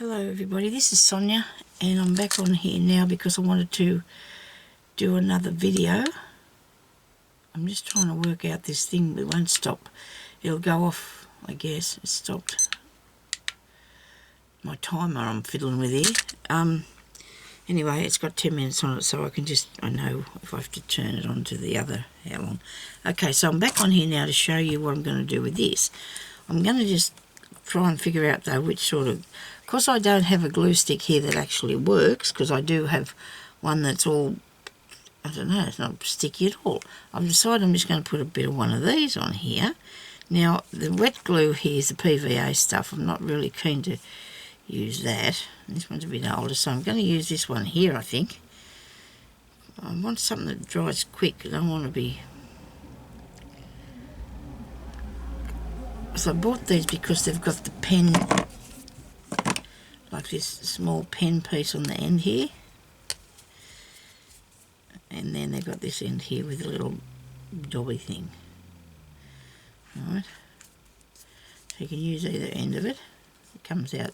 Hello everybody, this is Sonia and I'm back on here now because I wanted to do another video. I'm just trying to work out this thing, but it won't stop. It'll go off, I guess. It stopped. My timer I'm fiddling with here. Anyway, it's got 10 minutes on it, so I know if I have to turn it on to the other, how long. Okay, so I'm back on here now to show you what I'm going to do with this. I'm going to just try and figure out though which sort of course I don't have a glue stick here that actually works, because I do have one that's all, I don't know, it's not sticky at all. I've decided I'm just going to put a bit of one of these on here. Now the wet glue here is the PVA stuff. I'm not really keen to use that. This one's a bit older, so I'm going to use this one here, I think. I want something that dries quick. I don't want to be... So I bought these because they've got the pen, like this small pen piece on the end here, and then they've got this end here with a little dobby thing. Alright, so you can use either end of it. It comes out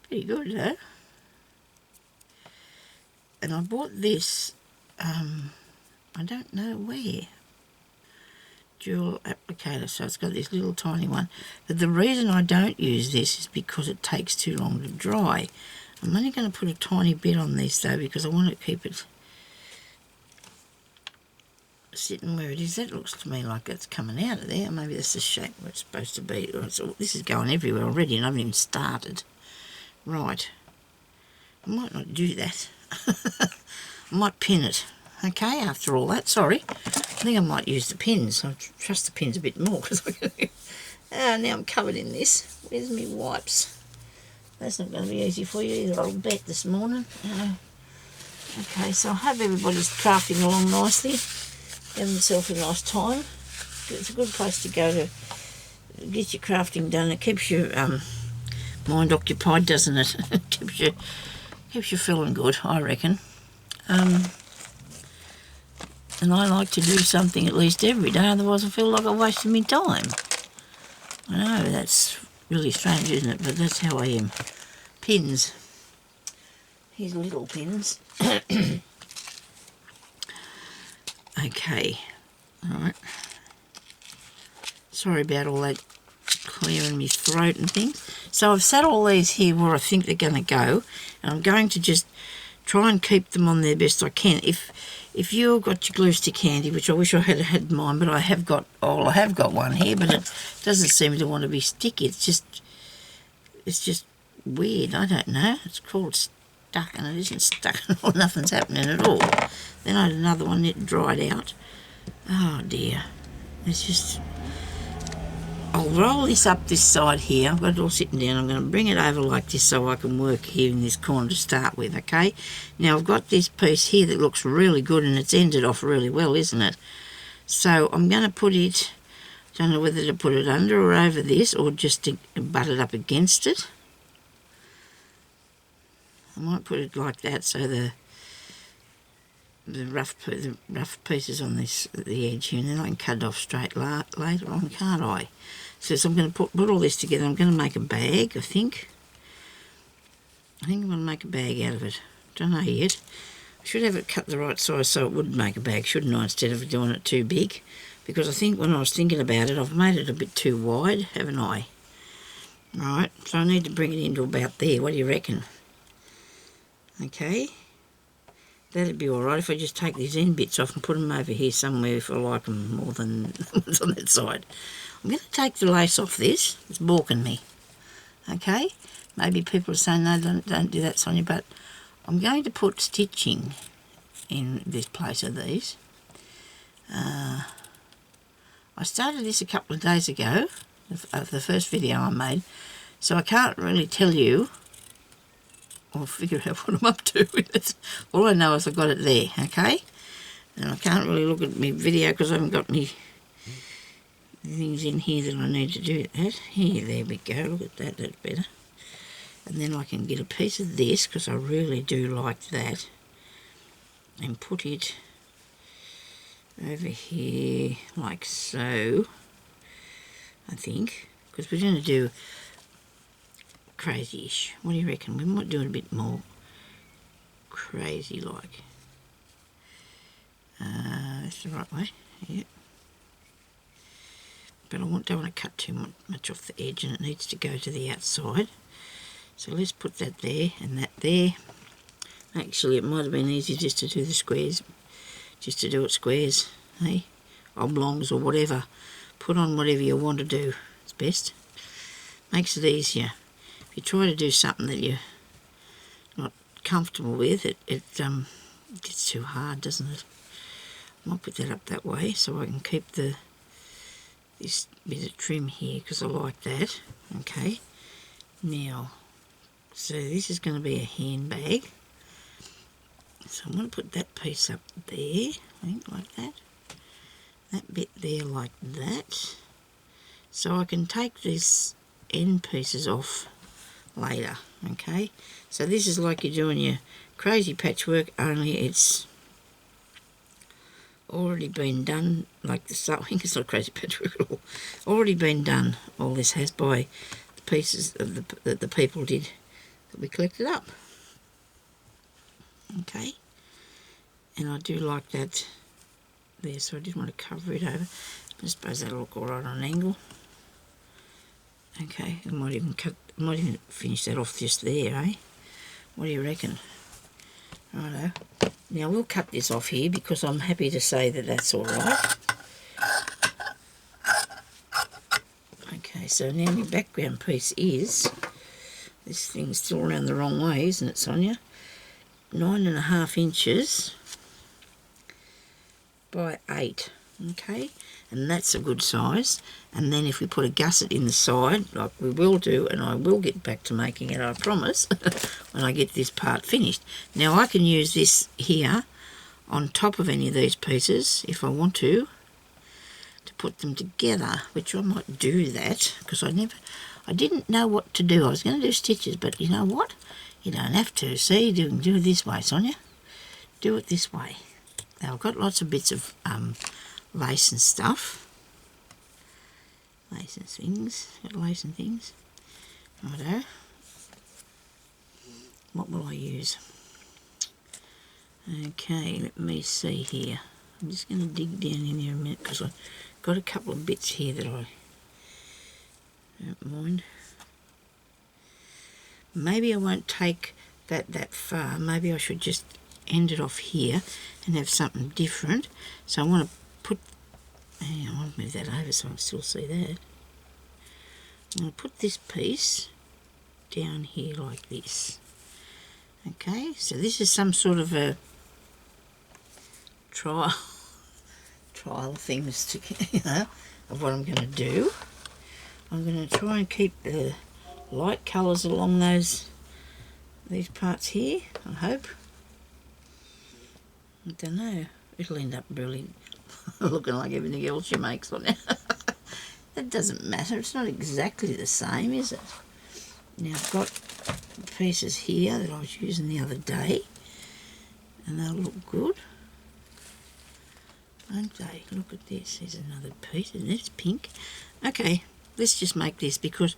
pretty good though. And I bought this, I don't know where, dual applicator, so it's got this little tiny one, but the reason I don't use this is because it takes too long to dry. I'm only going to put a tiny bit on this though, because I want to keep it sitting where it is. That looks to me like it's coming out of there. Maybe that's the shape where it's supposed to be. This is going everywhere already and I haven't even started. Right, I might not do that. I might pin it. Okay, after all that, sorry. I think I might use the pins. I trust the pins a bit more because now I'm covered in this. Where's my wipes? That's not going to be easy for you either, I'll bet, this morning. Okay, so I hope everybody's crafting along nicely, having themselves a nice time. It's a good place to go to get your crafting done. It keeps your mind occupied, doesn't it? It keeps you feeling good, I reckon. And I like to do something at least every day, otherwise I feel like I wasted my time. I know, that's really strange, isn't it? But that's how I am. Pins. Here's little pins. Okay. Alright. Sorry about all that clearing my throat and things. So I've set all these here where I think they're going to go. And I'm going to just try and keep them on there best I can. If you've got your glue stick handy, which I wish I had mine, but I have got one here, but it doesn't seem to want to be sticky. It's just weird. I don't know. It's called stuck, and it isn't stuck at all. Nothing's happening at all. Then I had another one that dried out. Oh dear. It's just... I'll roll this up this side here. I've got it all sitting down. I'm going to bring it over like this so I can work here in this corner to start with, okay? Now I've got this piece here that looks really good and it's ended off really well, isn't it? So I'm going to put it, don't know whether to put it under or over this or just to butt it up against it. I might put it like that so the rough pieces on the edge here, and then I can cut it off straight later on, can't I? So I'm going to put all this together. I'm going to make a bag, I think. I'm going to make a bag out of it. Don't know yet. I should have it cut the right size so it would make a bag, shouldn't I, instead of doing it too big? Because I think when I was thinking about it, I've made it a bit too wide, haven't I? Right, so I need to bring it into about there. What do you reckon? Okay. That'd be alright if I just take these end bits off and put them over here somewhere if I like them more than what's on that side. I'm going to take the lace off this. It's balking me. Okay? Maybe people are saying, no, don't do that, Sonia, but I'm going to put stitching in this place of these. I started this a couple of days ago, the first video I made, so I can't really tell you or figure out what I'm up to with it. All I know is I've got it there, okay? And I can't really look at my video because I haven't got any things in here that I need to do that. Here, there we go. Look at that, that's better. And then I can get a piece of this because I really do like that and put it over here like so, I think, because we're going to do crazy-ish. What do you reckon? We might do it a bit more crazy like. That's the right way, yeah. But I don't want to cut too much off the edge, and it needs to go to the outside. So let's put that there and that there. Actually, it might have been easier just to do the squares, just to do it squares, hey? Oblongs or whatever. Put on whatever you want to do. It's best. Makes it easier. If you try to do something that you're not comfortable with, it gets too hard, doesn't it? I might put that up that way so I can keep this bit of trim here because I like that. Okay. Now, so this is going to be a handbag. So I'm going to put that piece up there, I think, like that. That bit there like that. So I can take these end pieces off later, okay? So this is like you're doing your crazy patchwork, only it's already been done, like the sewing. It's not crazy patchwork at all. Already been done, all this has, by the pieces of that the people did that we collected up. Okay, and I do like that there, so I didn't want to cover it over. I suppose that'll look alright on an angle. Okay, I might even finish that off just there, eh? What do you reckon? Righto. Now we'll cut this off here because I'm happy to say that that's alright. Okay, so now my background piece is, this thing's still around the wrong way, isn't it, Sonia? 9.5 inches by 8, okay? And that's a good size. And then if we put a gusset in the side, like we will do, and I will get back to making it, I promise, when I get this part finished. Now I can use this here on top of any of these pieces if I want to put them together, which I might do that, because I didn't know what to do. I was going to do stitches, but you know what? You don't have to. See, do it this way, Sonia. Do it this way. Now I've got lots of bits of lace and stuff. Lace and things. Got lace and things. Righto. What will I use? Okay, let me see here. I'm just going to dig down in there a minute because I've got a couple of bits here that I don't mind. Maybe I won't take that far. Maybe I should just end it off here and have something different. So I want to put, hang on, I'll move that over so I can still see that. I'm going to put this piece down here like this. Okay, so this is some sort of a trial things to, you know, of what I'm going to do. I'm going to try and keep the light colours along these parts here, I hope. I don't know, it'll end up really looking like everything else you make on it. That doesn't matter, it's not exactly the same, is it? Now I've got pieces here that I was using the other day, and they'll look good, won't they? Look at this, there's another piece, and it's pink. Okay, let's just make this, because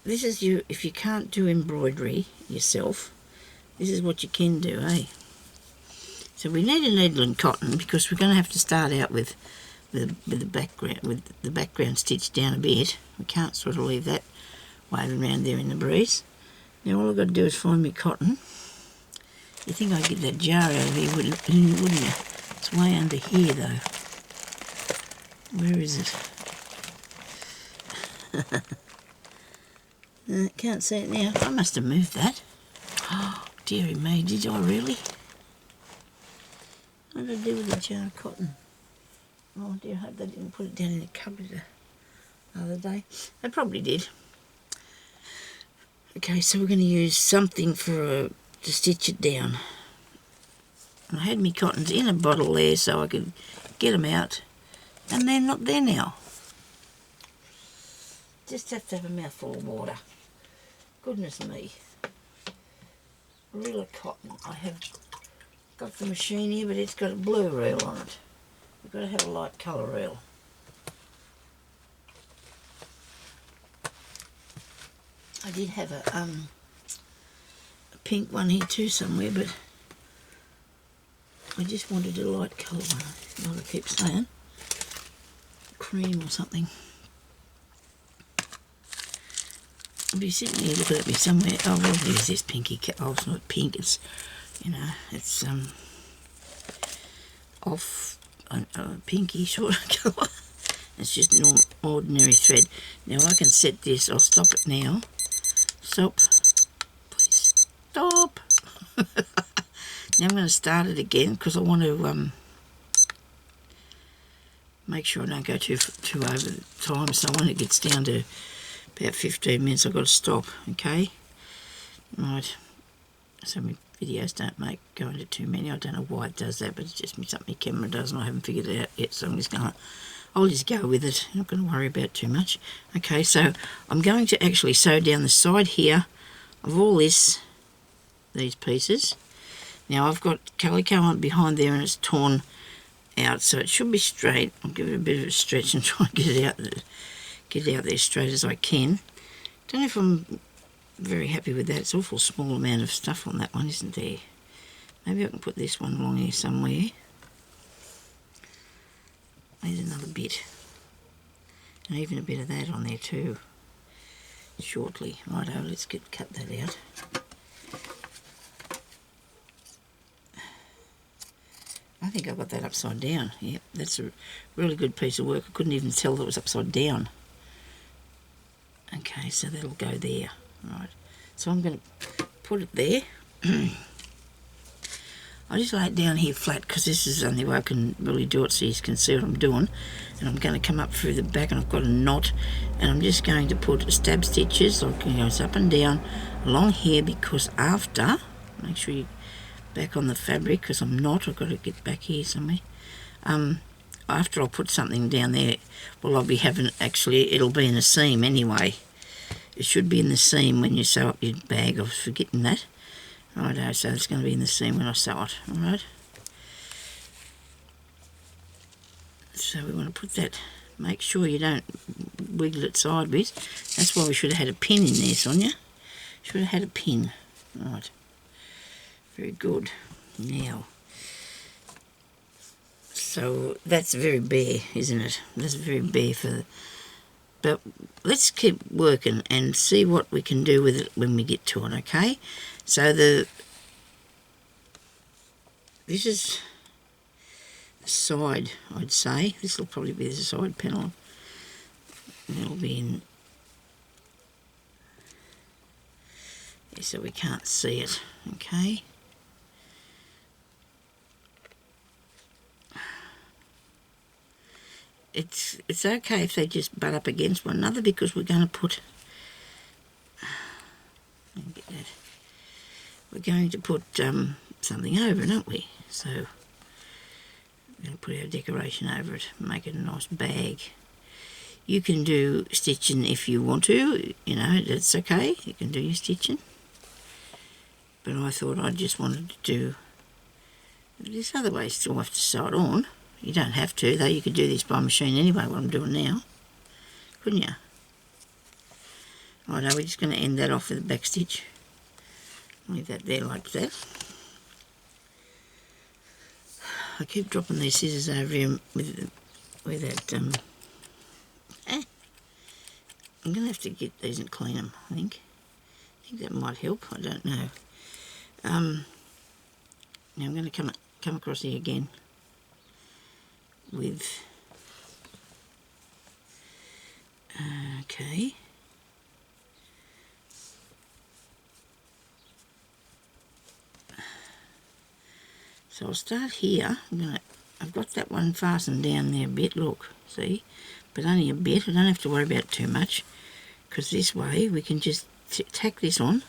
this is if you can't do embroidery yourself, this is what you can do, eh? So we need a needle and cotton, because we're going to have to start out with the background stitched down a bit. We can't sort of leave that waving around there in the breeze. Now all I've got to do is find me cotton. You think I'd get that jar out of here, wouldn't you? It's way under here though. Where is it? Can't see it now. I must have moved that. Oh, dearie me, did I really? What did I do with the jar of cotton? Oh dear, I hope they didn't put it down in the cupboard the other day. They probably did. Okay, so we're going to use something to stitch it down. I had my cottons in a bottle there so I could get them out, and they're not there now. Just have to have a mouthful of water. Goodness me. Reel of cotton. I have got the machine here, but it's got a blue reel on it. We've got to have a light colour reel. I did have a pink one here too somewhere, but I just wanted a light colour one, like I keep saying. Cream or something. I'll be sitting here looking at me somewhere. Oh, well, there's this pinky cat. Oh, it's not pink, it's, you know, it's off pinky sort of colour. It's just an ordinary thread. Now I can set this. I'll stop it now. Stop. Please stop. Now I'm going to start it again because I want to make sure I don't go too over the time. So when it gets down to about 15 minutes, I've got to stop. Okay. Right. So my videos don't go into too many. I don't know why it does that, but it's just something my camera does, and I haven't figured it out yet. So I'll just go with it. I'm not going to worry about it too much. Okay. So I'm going to actually sew down the side here of all these pieces. Now I've got calico on behind there and it's torn out, so it should be straight. I'll give it a bit of a stretch and try and get it out there straight as I can. Don't know if I'm very happy with that. It's an awful small amount of stuff on that one, isn't there? Maybe I can put this one along here somewhere. Need another bit. And even a bit of that on there too. Shortly. Righto, let's cut that out. I think I got that upside down. Yep, that's a really good piece of work. I couldn't even tell that it was upside down. Okay, so that'll go there. Right, so I'm going to put it there. I just lay it down here flat because this is the only way I can really do it so you can see what I'm doing. And I'm going to come up through the back and I've got a knot. And I'm just going to put stab stitches, so it goes up and down along here, because after, make sure you back on the fabric, because I'm not, I've got to get back here somewhere. After I'll put something down there, well, I'll be having, actually it'll be in a seam anyway. It should be in the seam when you sew up your bag. I was forgetting that. Righto, so it's going to be in the seam when I sew it. Alright. So we want to put that, make sure you don't wiggle it sideways. That's why we should have had a pin in there, Sonia. Should have had a pin. Right. Very good. Now, so that's very bare, isn't it? That's very bare but let's keep working and see what we can do with it when we get to it, okay? So this is the side, I'd say. This will probably be the side panel. It'll be in, so we can't see it, okay? It's okay if they just butt up against one another, because we're going to put, we're going to put something over it, aren't we? So we're going to put our decoration over it, make it a nice bag. You can do stitching if you want to, you know, that's okay. You can do your stitching. But I thought I just wanted to do this other way. Still have to sew it on. You don't have to, though. You could do this by machine anyway, what I'm doing now. Couldn't you? Righto, we're just going to end that off with a back stitch. Leave that there like that. I keep dropping these scissors over here with that. I'm going to have to get these and clean them, I think. I think that might help. I don't know. Now I'm going to come across here again with, okay, so I'll start here. I've got that one fastened down there a bit, look, see, but only a bit. I don't have to worry about it too much, because this way we can just tack this on.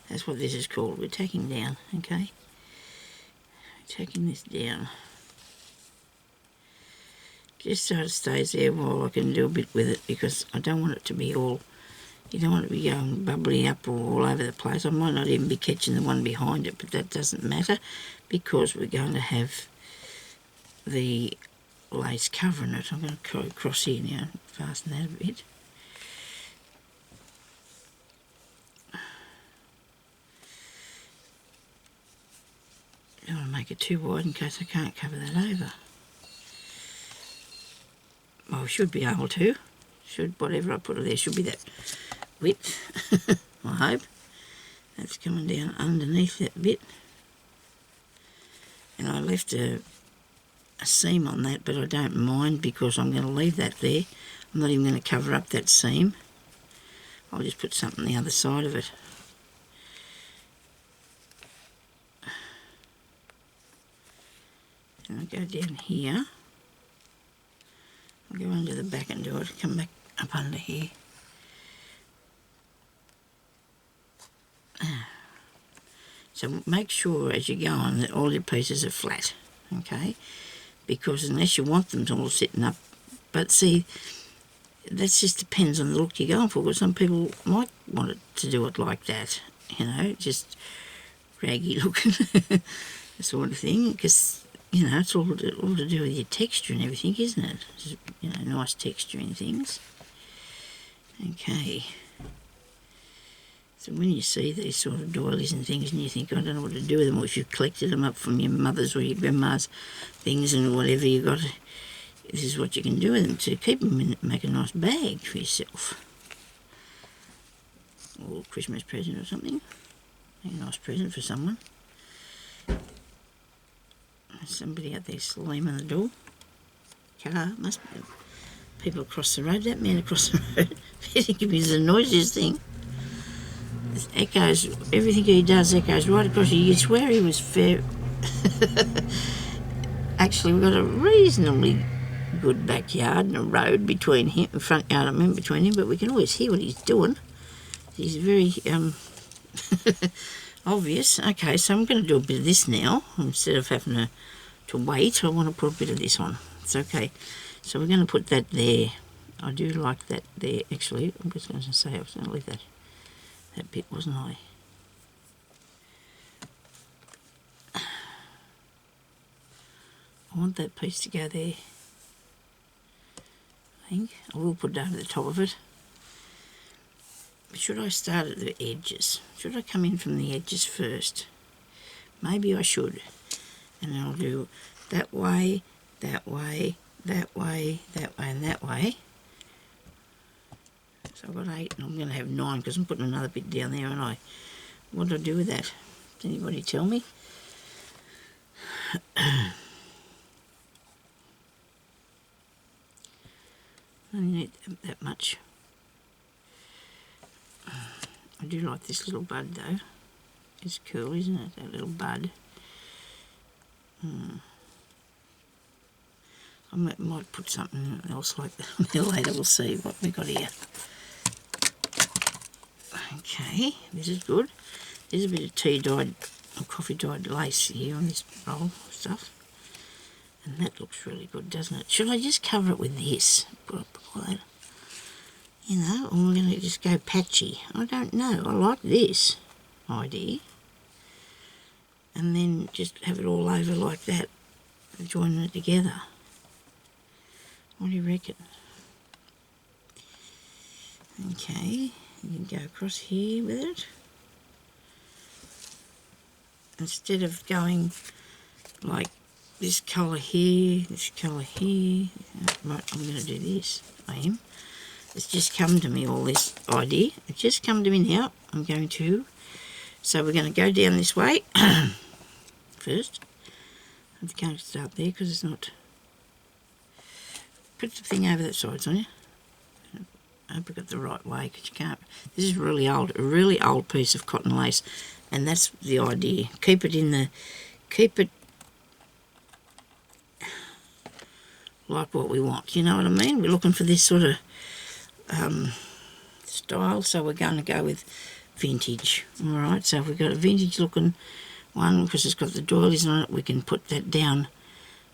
That's what this is called. We're tacking down, okay, tacking this down. Just so it stays there while I can do a bit with it, because I don't want it to be all, you don't want it to be going bubbly up or all over the place. I might not even be catching the one behind it, but that doesn't matter, because we're going to have the lace covering it. I'm going to go across here now and fasten that a bit. make it too wide in case I can't cover that over. Well, I should be able to. Whatever I put it there should be that width, I hope. That's coming down underneath that bit. And I left a seam on that, but I don't mind because I'm going to leave that there. I'm not even going to cover up that seam. I'll just put something on the other side of it. And I'll go down here. I'll go under the back and do it. Come back up under here. So make sure as you go on that all your pieces are flat, okay? Because unless you want them to all sitting up, but see, that just depends on the look you're going for, because some people might want it to do it like that, you know, just raggy looking, sort of thing, because, you know, it's all to do with your texture and everything, isn't it? Just, you know, nice texture and things. Okay. So when you see these sort of doilies and things and you think, I don't know what to do with them, or if you've collected them up from your mother's or your grandma's things and whatever you got, this is what you can do with them to keep them in, make a nice bag for yourself. Or a Christmas present or something. Make a nice present for someone. Somebody out there slamming the door. Car, must be people across the road. That man across the road, I think it is the noisiest thing. It echoes, everything he does echoes right across you. You'd swear he was fair. Actually, we've got a reasonably good backyard and a road between him, a front yard, I mean, between him, but we can always hear what he's doing. He's very obvious. Okay, so I'm going to do a bit of this now. Instead of having to wait, I want to put a bit of this on. It's okay. So we're going to put that there. I do like that there, actually. I'm just going to say I was going to leave that bit, wasn't I? I want that piece to go there. I think I will put it over the top of it. But should I start at the edges? Should I come in from the edges first? Maybe I should. And then I'll do that way, that way, that way, that way, and that way. So I've got 8, and I'm going to have 9 because I'm putting another bit down there, and what do I do with that? Does anybody tell me? I don't need that much. I do like this little bud though. It's cool, isn't it? That little bud. I might put something else like that later. We'll see what we got here. Okay, this is good. There's a bit of tea-dyed or coffee-dyed lace here on this roll of stuff. And that looks really good, doesn't it? Should I just cover it with this? Put up all that, you know, or we're going to just go patchy? I don't know. I like this idea. And then just have it all over like that, and join it together. What do you reckon? Okay, you can go across here with it. Instead of going like this colour here, this colour here, right, I'm going to do this. I am. It's just come to me, all this idea. It's just come to me now. I'm going to, so we're going to go down this way first. I'm going to start there because it's not. Put the thing over that side, Sonya. I hope I got the right way because you can't. This is really old, a really old piece of cotton lace, and that's the idea. Keep it like what we want. You know what I mean? We're looking for this sort of style, so we're going to go with vintage. All right. So if we've got a vintage looking one because it's got the doilies on it, we can put that down.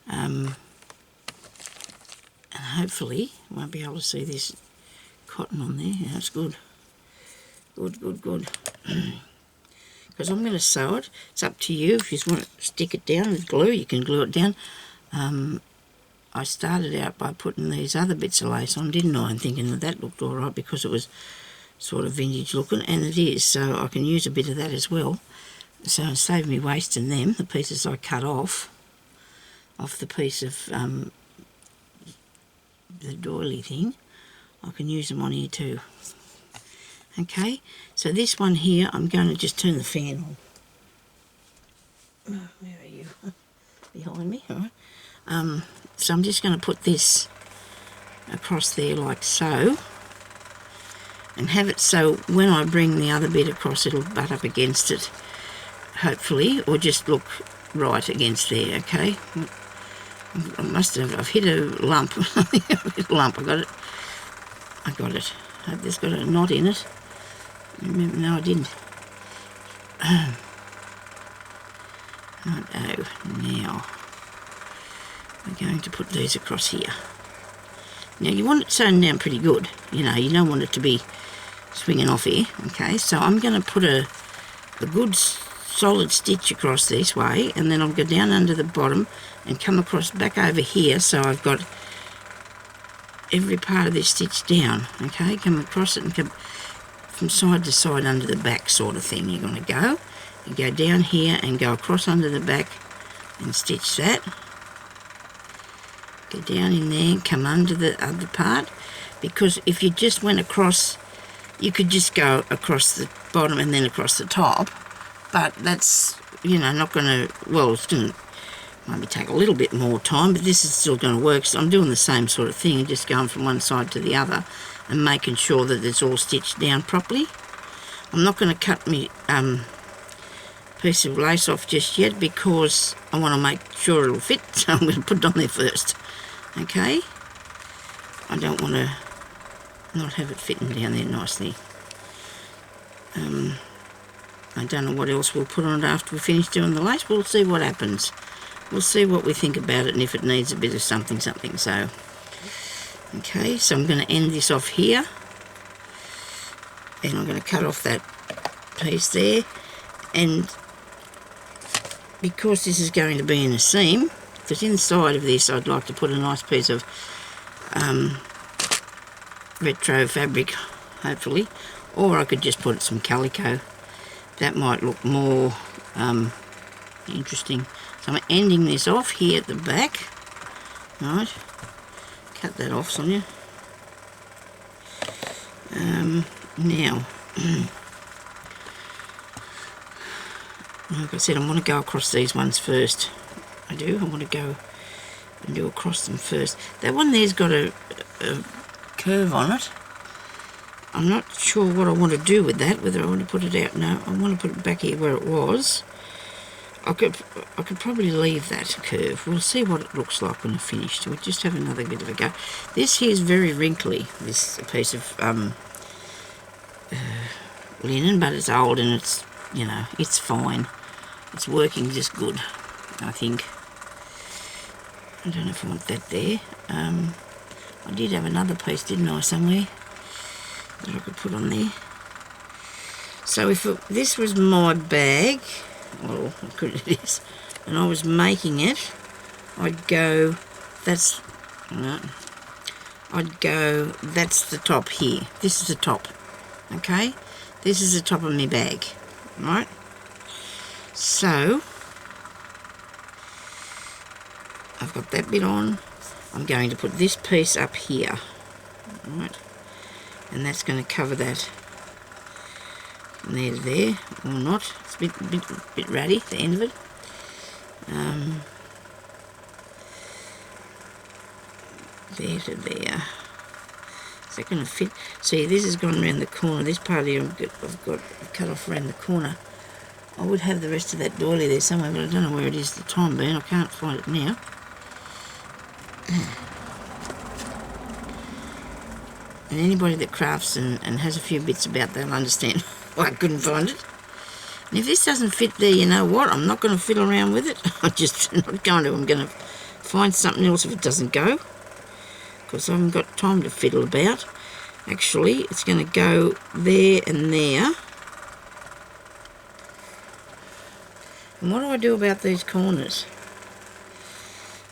And hopefully won't be able to see this cotton on there. Yeah, that's good. Good. Because I'm going to sew it. It's up to you. If you just want to stick it down with glue, you can glue it down. I started out by putting these other bits of lace on, didn't I? And thinking that looked all right because it was sort of vintage looking, and it is. So I can use a bit of that as well. So it saved me wasting them, the pieces I cut off the piece of the doily thing. I can use them on here too. Okay, so this one here, I'm going to just turn the fan on. Oh, where are you? Behind me, all right. So I'm just going to put this across there like so, and have it so when I bring the other bit across, it'll butt up against it, hopefully, or just look right against there, okay? I've hit a lump. I got it. There's got a knot in it. Remember, no, I didn't. Righto, now we're going to put these across here. Now you want it sewn down pretty good, you know, you don't want it to be swinging off here, okay? So I'm going to put a good solid stitch across this way, and then I'll go down under the bottom and come across back over here, so I've got every part of this stitch down, okay? Come across it and come from side to side under the back sort of thing. You're going to go and go down here and go across under the back and stitch that. Go down in there and come under the other part, because if you just went across, you could just go across the bottom and then across the top, but that's, you know, not going to, well, it's going to maybe take a little bit more time, but this is still going to work. So I'm doing the same sort of thing, just going from one side to the other and making sure that it's all stitched down properly. I'm not going to cut me piece of lace off just yet, because I want to make sure it'll fit, so I'm going to put it on there first. Okay, I don't want to not have it fitting down there nicely. I don't know what else we'll put on it after we finish doing the lace. We'll see what happens. We'll see what we think about it and if it needs a bit of something. So, okay, so I'm going to end this off here, and I'm going to cut off that piece there, and because this is going to be in a seam, because inside of this I'd like to put a nice piece of retro fabric, hopefully, or I could just put some calico. That might look more interesting. So I'm ending this off here at the back. Right, cut that off, Sonia. Now, like I said, I want to go across these ones first. I want to go and do across them first. That one there's got a curve on it. I'm not sure what I want to do with that, whether I want to put it out. No, I want to put it back here where it was. I could probably leave that curve. We'll see what it looks like when I finished. We'll just have another bit of a go. This here is very wrinkly, this piece of linen, but it's old and it's, you know, it's fine. It's working just good, I think. I don't know if I want that there. I did have another piece, didn't I, somewhere that I could put on there. So if this was my bag, well, it is, and I was making it, I'd go, that's the top here. This is the top, okay? This is the top of my bag, right? So, I've got that bit on. I'm going to put this piece up here, right? And that's going to cover that from there to there, or not. It's a bit ratty, the end of it. There to there. Is that going to fit? See, this has gone around the corner. This part here I've got cut off around the corner. I would have the rest of that doily there somewhere, but I don't know where it is at the time being. I can't find it now. And anybody that crafts and has a few bits about that will understand why I couldn't find it. And if this doesn't fit there, you know what? I'm not going to fiddle around with it. I'm just not going to. I'm going to find something else if it doesn't go, because I haven't got time to fiddle about. Actually, it's going to go there and there. And what do I do about these corners?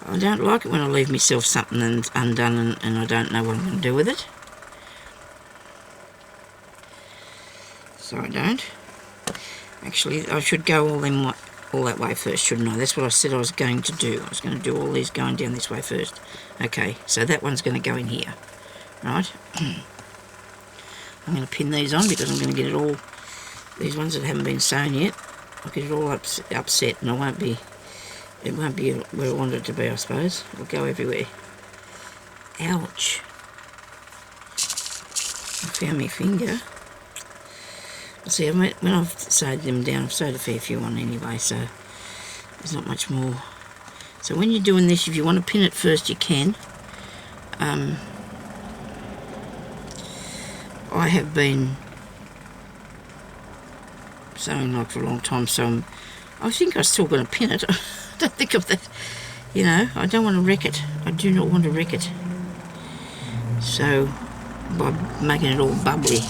I don't like it when I leave myself something undone and I don't know what I'm going to do with it. So I don't. Actually, I should go all that way first, shouldn't I? That's what I said I was going to do. I was going to do all these going down this way first. Okay, so that one's going to go in here, right? I'm going to pin these on because I'm going to get it all, these ones that haven't been sewn yet, I'll get it all upset and it won't be where I want it to be, I suppose. It'll go everywhere. Ouch. I found my finger. See, when I've sewed them down, I've sewed a fair few on anyway, so there's not much more. So when you're doing this, if you want to pin it first, you can. I have been sewing like for a long time, so I think I'm still going to pin it. I don't think of that, you know, I don't want to wreck it. I do not want to wreck it. So, by making it all bubbly.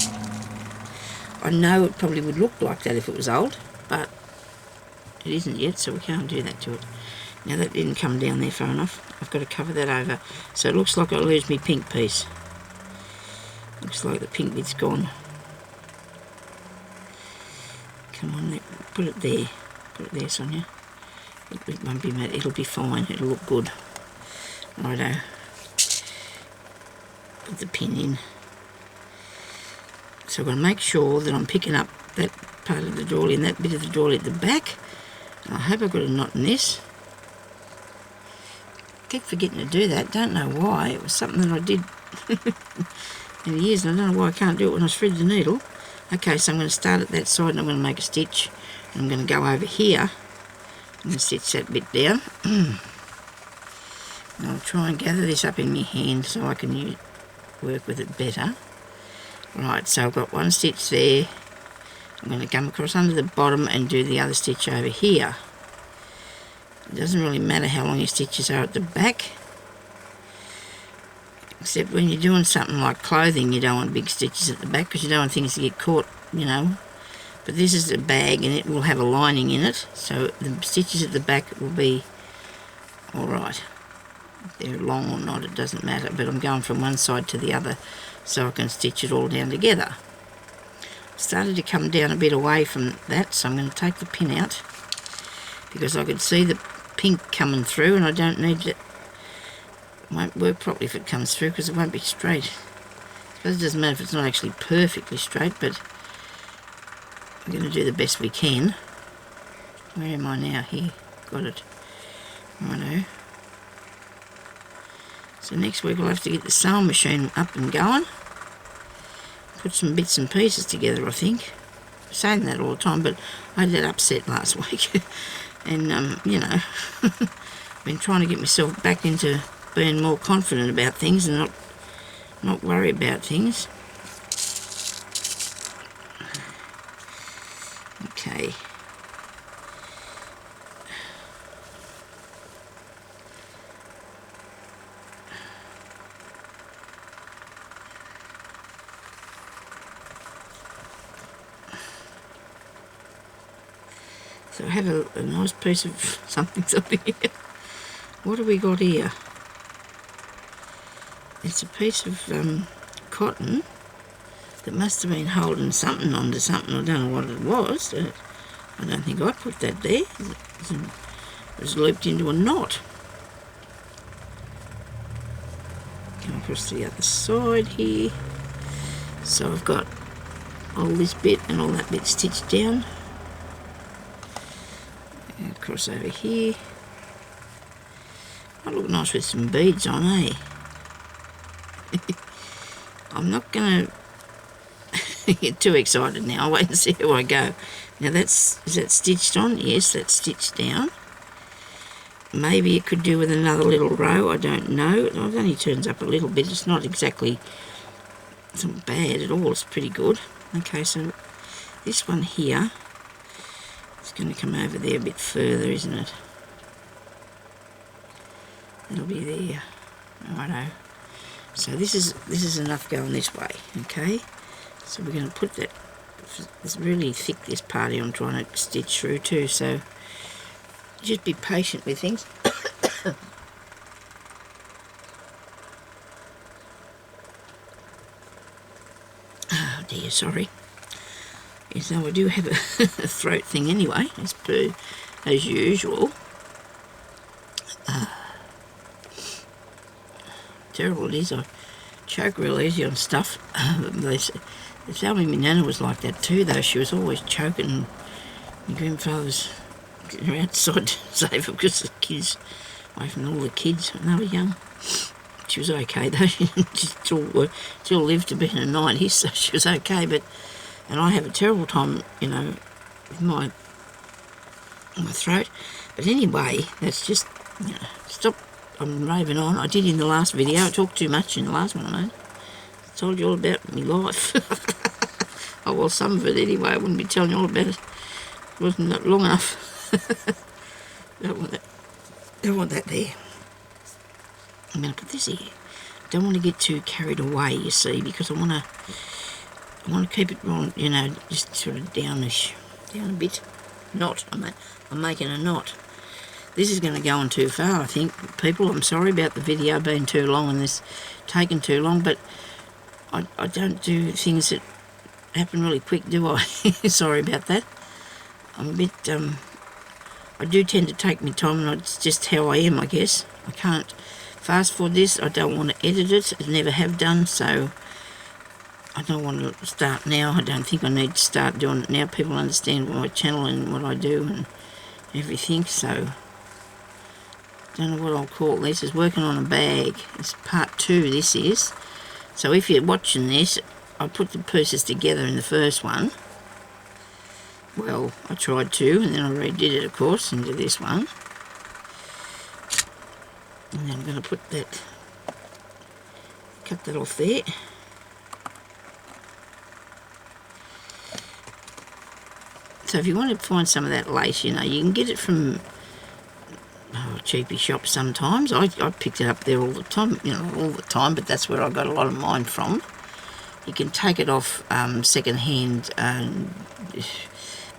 I know it probably would look like that if it was old, but it isn't yet, so we can't do that to it. Now that didn't come down there far enough. I've got to cover that over. So it looks like I'll lose my pink piece. Looks like the pink bit's gone. Come on, put it there. Put it there, Sonia. It won't be mad. It'll be fine. It'll look good. Righto. Put the pin in. So I've got to make sure that I'm picking up that part of the doily and that bit of the doily at the back. I hope I've got a knot in this. I keep forgetting to do that. Don't know why. It was something that I did in years, and I don't know why I can't do it when I thread the needle. Okay, so I'm going to start at that side and I'm going to make a stitch. And I'm going to go over here and stitch that bit down. And I'll try and gather this up in my hand so I can work with it better. Right, so I've got one stitch there. I'm going to come across under the bottom and do the other stitch over here. It doesn't really matter how long your stitches are at the back, except when you're doing something like clothing, you don't want big stitches at the back because you don't want things to get caught, you know. But this is a bag and it will have a lining in it, so the stitches at the back will be alright. If they're long or not, it doesn't matter, but I'm going from one side to the other so I can stitch it all down together. I've started to come down a bit away from that, so I'm going to take the pin out because I could see the pink coming through and I don't need it. It won't work properly if it comes through because it won't be straight. I suppose it doesn't matter if it's not actually perfectly straight, but we're going to do the best we can. Where am I now? Here. Got it. Righto. So next week we'll have to get the sewing machine up and going. Put some bits and pieces together, I think. I'm saying that all the time, but I had that upset last week. And, you know, been trying to get myself back into being more confident about things and not worry about things. Okay. So I have a nice piece of something up here. What have we got here? It's a piece of cotton that must have been holding something onto something. I don't know what it was. I don't think I put that there. It was looped into a knot. Come across to the other side here. So I've got all this bit and all that bit stitched down. And across over here. Might look nice with some beads on, eh? I'm not going to get too excited now. I'll wait and see how I go. Now is that stitched on? Yes, that's stitched down. Maybe it could do with another little row. I don't know. It only turns up a little bit. It's not exactly, it's not bad at all. It's pretty good. Okay, so this one here is going to come over there a bit further, isn't it? It'll be there. Righto. So this is enough going this way, okay? So we're going to put that, it's really thick, this part here I'm trying to stitch through too, so just be patient with things. Oh dear, sorry. So I do have a throat thing anyway, as usual. Terrible it is. I choke real easy on stuff. They tell me my nana was like that too, though. She was always choking. My grandfather was getting her outside to save her because the kids, away from all the kids when they were young. She was okay though. She still lived to be in her 90s, so she was okay. And I have a terrible time, with my throat. But anyway, that's just, stop. I'm raving on. I did in the last video. I talked too much in the last one I made. I told you all about my life. Oh, well, some of it anyway. I wouldn't be telling you all about it. It wasn't that long enough. Don't want that there. I'm going to put this here. Don't want to get too carried away, you see, because I want to keep it on, just sort of down a bit. Knot. I'm making a knot. This is going to go on too far, I think. People, I'm sorry about the video being too long and this taking too long, but I don't do things that happen really quick, do I? Sorry about that. I'm a bit, I do tend to take my time, and it's just how I am, I guess. I can't fast forward this. I don't want to edit it. I never have done, so I don't want to start now. I don't think I need to start doing it now. People understand my channel and what I do and everything, so don't know what I'll call this. Is working on a bag. It's part 2, this is. So if you're watching this, I put the pieces together in the first one. Well, I tried to, and then I redid it, of course, into this one. And then I'm going to cut that off there. So if you want to find some of that lace, you can get it from cheapy shops sometimes. I picked it up there all the time, but that's where I got a lot of mine from. You can take it off second-hand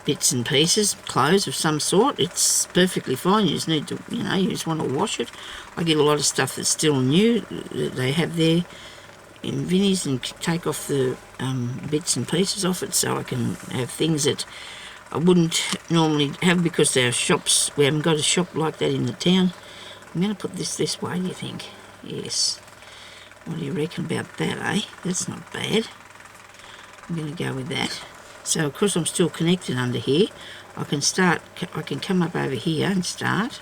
bits and pieces, clothes of some sort. It's perfectly fine. You just need to, you just want to wash it. I get a lot of stuff that's still new that they have there in Vinnie's and take off the bits and pieces off it so I can have things that I wouldn't normally have because our shops, we haven't got a shop like that in the town. I'm going to put this way, do you think? Yes. What do you reckon about that, eh? That's not bad. I'm going to go with that. So, of course, I'm still connected under here. I can come up over here and start.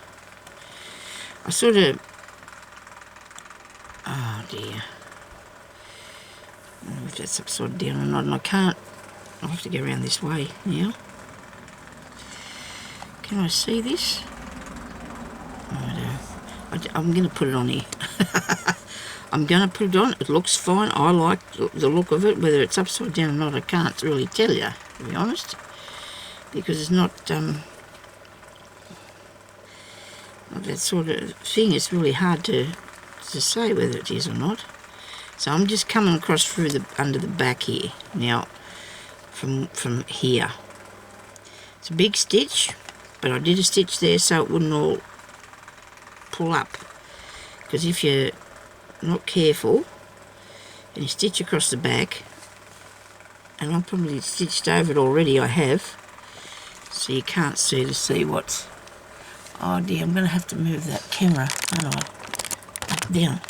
I sort of, oh dear. I don't know if that's upside down or not, and I can't, I'll have to go around this way now. Can I see this? I'm going to put it on here. I'm going to put it on. It looks fine. I like the look of it. Whether it's upside down or not, I can't really tell you, to be honest. Because it's not that sort of thing. It's really hard to say whether it is or not. So I'm just coming across through under the back here. Now, from here. It's a big stitch. But I did a stitch there so it wouldn't all pull up. Because if you're not careful and you stitch across the back, and I've probably stitched over it already, I have, so you can't see what's... Oh dear, I'm going to have to move that camera, aren't I? Down.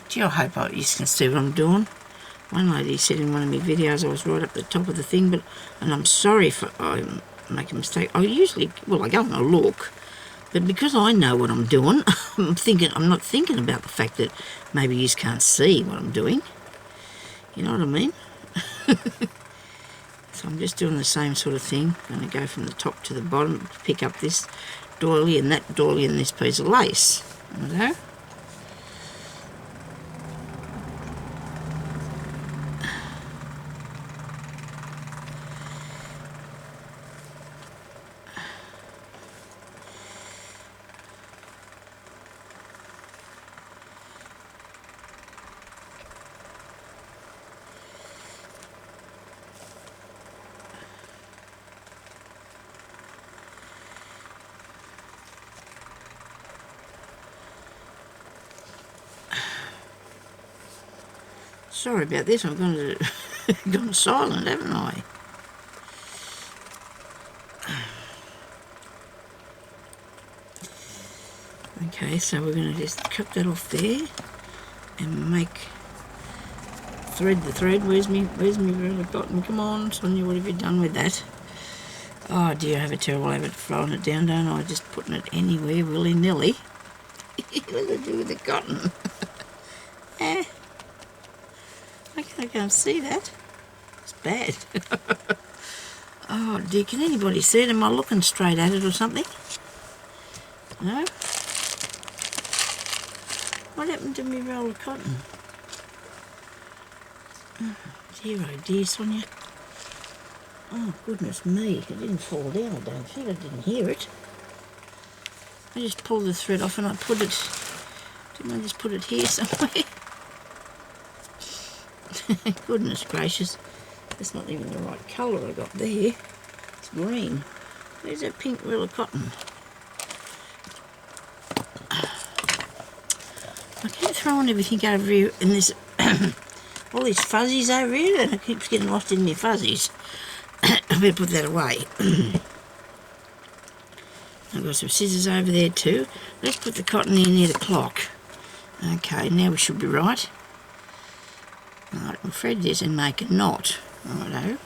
Gee, I hope you can see what I'm doing. One lady said in one of my videos I was right up the top of the thing, and I'm sorry if I make a mistake. I go and I look, but because I know what I'm doing, I'm not thinking about the fact that maybe you just can't see what I'm doing. You know what I mean? So I'm just doing the same sort of thing. I'm going to go from the top to the bottom, pick up this doily and that doily and this piece of lace. Okay? Sorry about this, I've gone silent, haven't I? Okay, so we're going to just cut that off there and thread the thread. Where's me reel of cotton? Come on, Sonia, what have you done with that? Oh dear, I have a terrible habit of throwing it down, don't I? Just putting it anywhere willy-nilly. What does it do with the cotton? Eh, I can't see that. It's bad. Oh dear, can anybody see it? Am I looking straight at it or something? No? What happened to me roll of cotton? Oh dear, Sonia. Oh, goodness me. It didn't fall down, I don't think. I didn't hear it. I just pulled the thread off and I put it... Didn't I just put it here somewhere? Goodness gracious. That's not even the right colour I got there. It's green. Where's that pink reel of cotton? I keep throwing everything over here and there's all these fuzzies over here and it keeps getting lost in my fuzzies. I better put that away. I've got some scissors over there too. Let's put the cotton in near the clock. Okay, now we should be right. Right, we'll thread this and make a knot. Righto.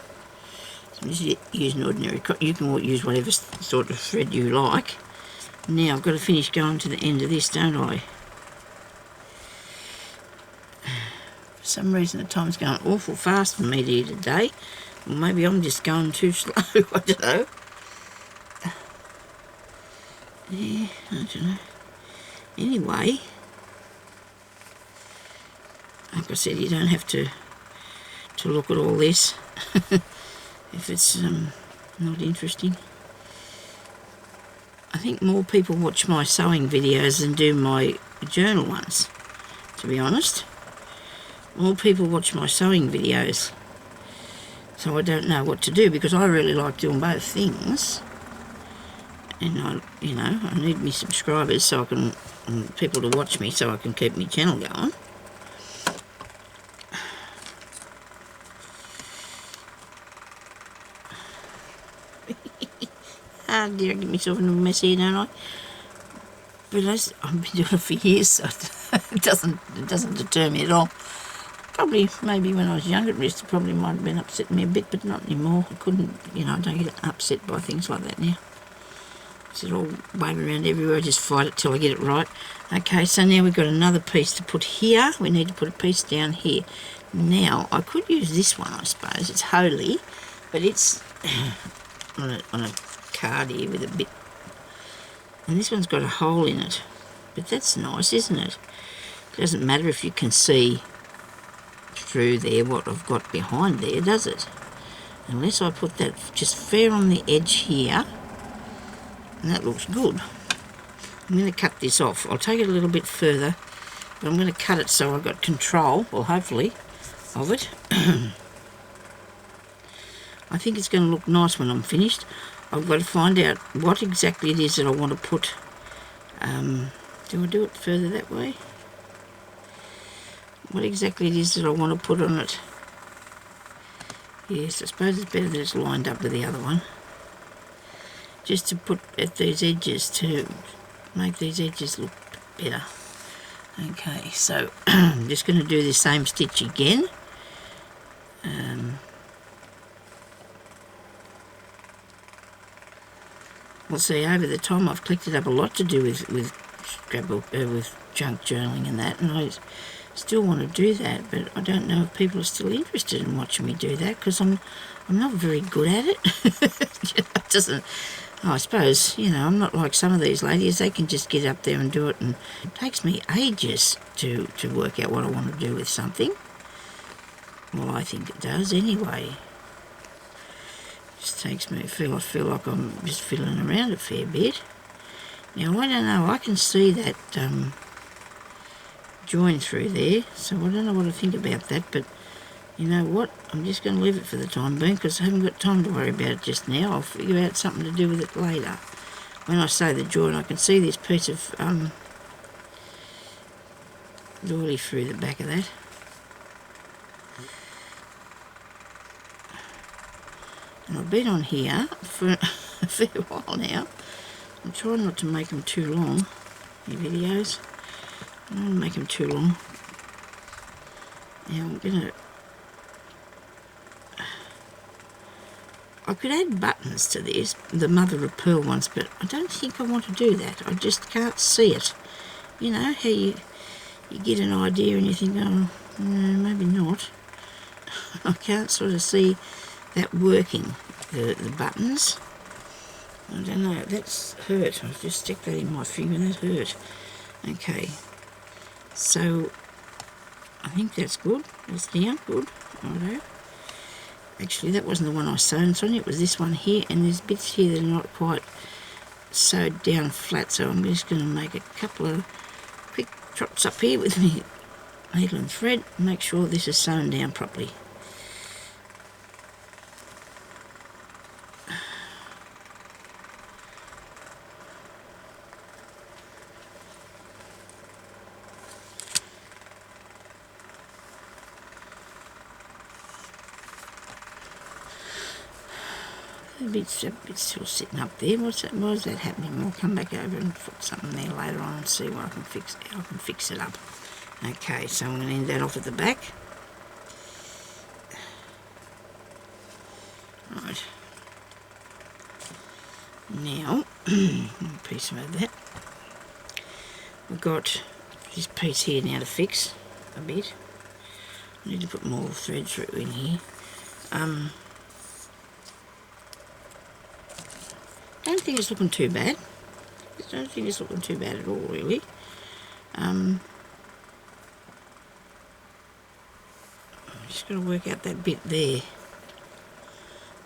So I'm just using ordinary cotton. You can use whatever sort of thread you like. Now I've got to finish going to the end of this, don't I? For some reason the time's going awful fast for me here today. Or maybe I'm just going too slow, I don't know. Yeah, I don't know. Anyway, like I said, you don't have to look at all this if it's not interesting. I think more people watch my sewing videos than do my journal ones, to be honest. More people watch my sewing videos. So I don't know what to do because I really like doing both things. And I need me subscribers so I can, and people to watch me so I can keep my channel going. Ah dear, I get myself in a mess here, don't I? But I've been doing it for years, so it doesn't deter me at all. Probably, maybe when I was younger, it probably might have been upsetting me a bit, but not anymore. I couldn't, I don't get upset by things like that now. It's all waving around everywhere. I just fight it till I get it right. Okay, so now we've got another piece to put here. We need to put a piece down here. Now, I could use this one, I suppose. It's Holy, but it's on a card here with a bit. And this one's got a hole in it. But that's nice, isn't it? It doesn't matter if you can see through there what I've got behind there, does it? Unless I put that just fair on the edge here. And that looks good. I'm going to cut this off. I'll take it a little bit further, but I'm going to cut it so I've got control, well hopefully, of it. I think it's going to look nice when I'm finished. I've got to find out what exactly it is that I want to put. Do I do it further that way? What exactly it is that I want to put on it. Yes, I suppose it's better that it's lined up with the other one. Just to put at these edges to make these edges look better. Okay, so I'm just going to do the same stitch again. We'll see, over the time I've collected up a lot to do with scrapbook, with junk journaling and that, and I still want to do that, but I don't know if people are still interested in watching me do that because I'm not very good at it. It doesn't. I suppose, I'm not like some of these ladies. They can just get up there and do it, and it takes me ages to work out what I want to do with something. Well, I think it does anyway. It just takes me, I feel like I'm just fiddling around a fair bit. Now, I don't know, I can see that join through there, so I don't know what to think about that, but you know what, I'm just going to leave it for the time being because I haven't got time to worry about it just now. I'll figure out something to do with it later. When I say the join, I can see this piece of doily through the back of that. And I've been on here for a fair while now. I'm trying not to make them too long. my videos. I don't want to make them too long. Now I'm gonna... I could add buttons to this, the mother of pearl ones, but I don't think I want to do that. I just can't see it. You know, how you get an idea and you think, oh, no, maybe not. I can't sort of see that working, the buttons. I don't know, that's hurt. I've just stuck that in my finger, that hurt. Okay, so I think that's good. That's down, good. Righto. Actually, that wasn't the one I sewn, Sonia. It was this one here, and there's bits here that are not quite sewed down flat, so I'm just going to make a couple of quick trots up here with me needle and thread and make sure this is sewn down properly. A bit still sitting up there. Why is that happening? I'll come back over and put something there later on and see what I can fix. How I can fix it up. Okay, so I'm going to end that off at the back. Right. Now, a piece of that. We've got this piece here now to fix a bit. I need to put more thread through in here. I don't think it's looking too bad. I don't think it's looking too bad at all, really. I'm just going to work out that bit there.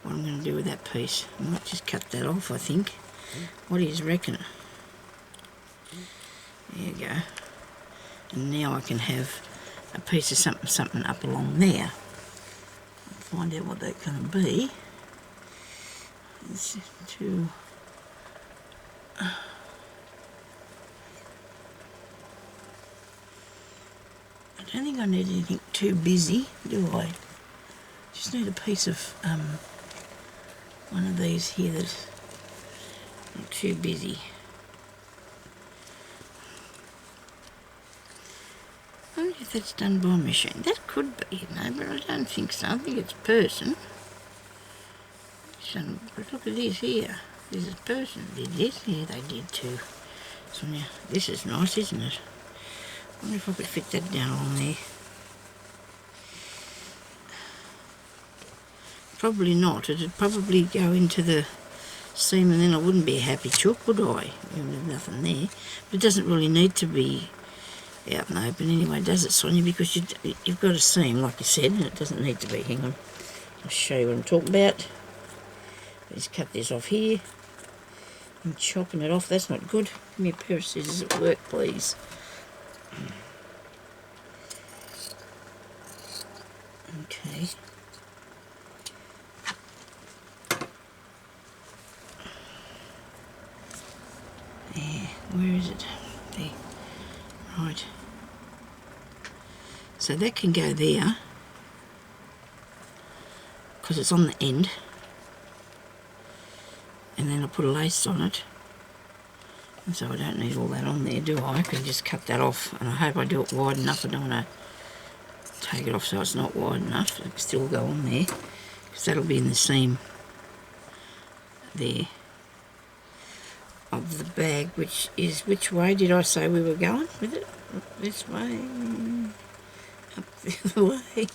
What I'm going to do with that piece. I might just cut that off, I think. What do you reckon? There you go. And now I can have a piece of something up along there. I'll find out what that's going to be. It's too... I don't think I need anything too busy, do I? Just need a piece of one of these here that's not too busy. I wonder if that's done by machine. That could be, you know, but I don't think so. I think it's person. But look at this here. This is person did this. Yeah, they did too. So now, this is nice, isn't it? I wonder if I could fit that down on there. Probably not. It'd probably go into the seam and then I wouldn't be a happy chook, would I? There's nothing there. But it doesn't really need to be out in the open anyway, does it, Sonia? Because you've got a seam, like you said, and it doesn't need to be. Hang on. I'll show you what I'm talking about. Let's cut this off here. I'm chopping it off. That's not good. Give me a pair of scissors at work, please. Okay. There. Where is it? There. Right. So that can go there because it's on the end. And then I'll put a lace on it, and so I don't need all that on there, do I? I can just cut that off, and I hope I do it wide enough. I don't want to take it off so it's not wide enough. It can still go on there, because that'll be in the seam there of the bag, which is, which way did I say we were going with it? This way, up the other way,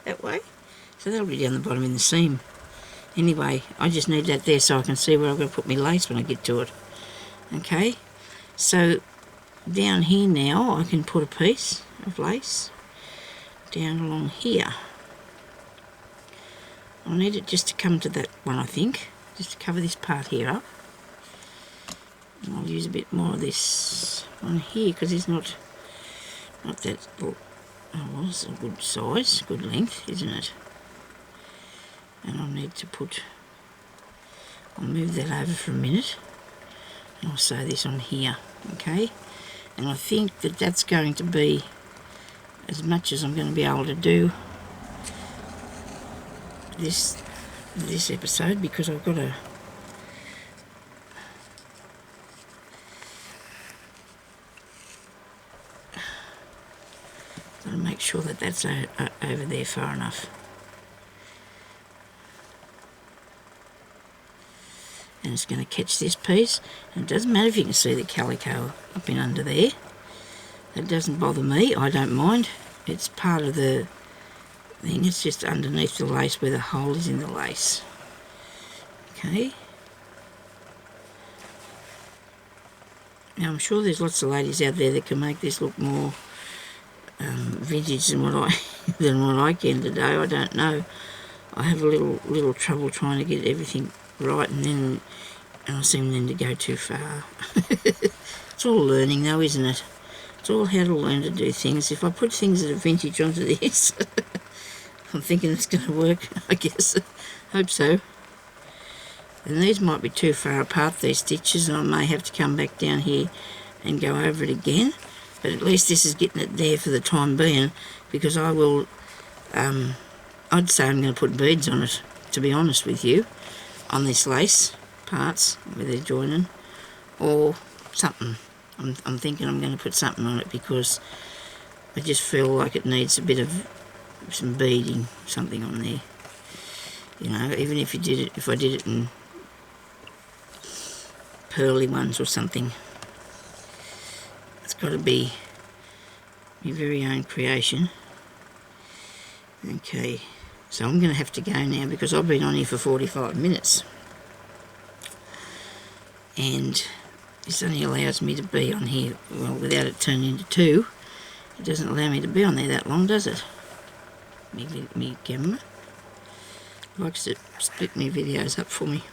that way. So that'll be down the bottom in the seam. Anyway, I just need that there so I can see where I'm going to put my lace when I get to it. Okay, so down here now I can put a piece of lace down along here. I'll need it just to come to that one, I think, just to cover this part here up. And I'll use a bit more of this one here because it's not that, oh well, it's a good size, good length, isn't it? And I'll need to put, I'll move that over for a minute and I'll sew this on here, okay? And I think that that's going to be as much as I'm going to be able to do this episode, because I've got Got to make sure that that's over there far enough. And it's going to catch this piece. And it doesn't matter if you can see the calico up in under there. That doesn't bother me. I don't mind. It's part of the thing. It's just underneath the lace where the hole is in the lace. Okay. Now I'm sure there's lots of ladies out there that can make this look more vintage than what I can today. I don't know. I have a little trouble trying to get everything right, and I seem then to go too far. It's all learning though, isn't it? It's all how to learn to do things. If I put things that are vintage onto this, I'm thinking it's going to work, I guess. Hope so. And these might be too far apart, these stitches, and I may have to come back down here and go over it again. But at least this is getting it there for the time being, because I will, I'd say I'm going to put beads on it, to be honest with you, on this lace parts where they're joining, or something. I'm thinking I'm going to put something on it because I just feel like it needs a bit of some beading, something on there. You know, even if I did it in pearly ones or something. It's got to be your very own creation. Okay, so I'm going to have to go now because I've been on here for 45 minutes. And this only allows me to be on here, well, without it turning into 2. It doesn't allow me to be on there that long, does it? Me camera likes to split me videos up for me.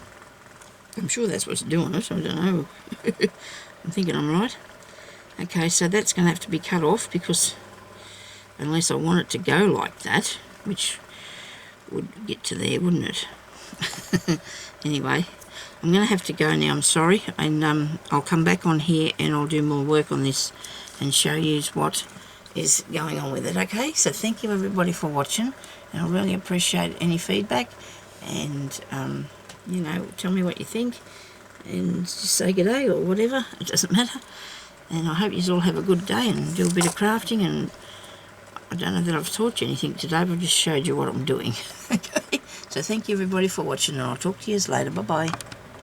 I'm sure that's what's doing it, I don't know. I'm thinking I'm right. Okay, so that's going to have to be cut off because unless I want it to go like that, which would get to there, wouldn't it? Anyway, I'm going to have to go now, I'm sorry, and I'll come back on here and I'll do more work on this and show you what is going on with it, okay? So thank you everybody for watching, and I really appreciate any feedback, and you know, tell me what you think, and just say good day or whatever, it doesn't matter. And I hope you all have a good day and do a bit of crafting. And I don't know that I've taught you anything today, but I've just showed you what I'm doing. Okay, so thank you everybody for watching, and I'll talk to you later. Bye bye.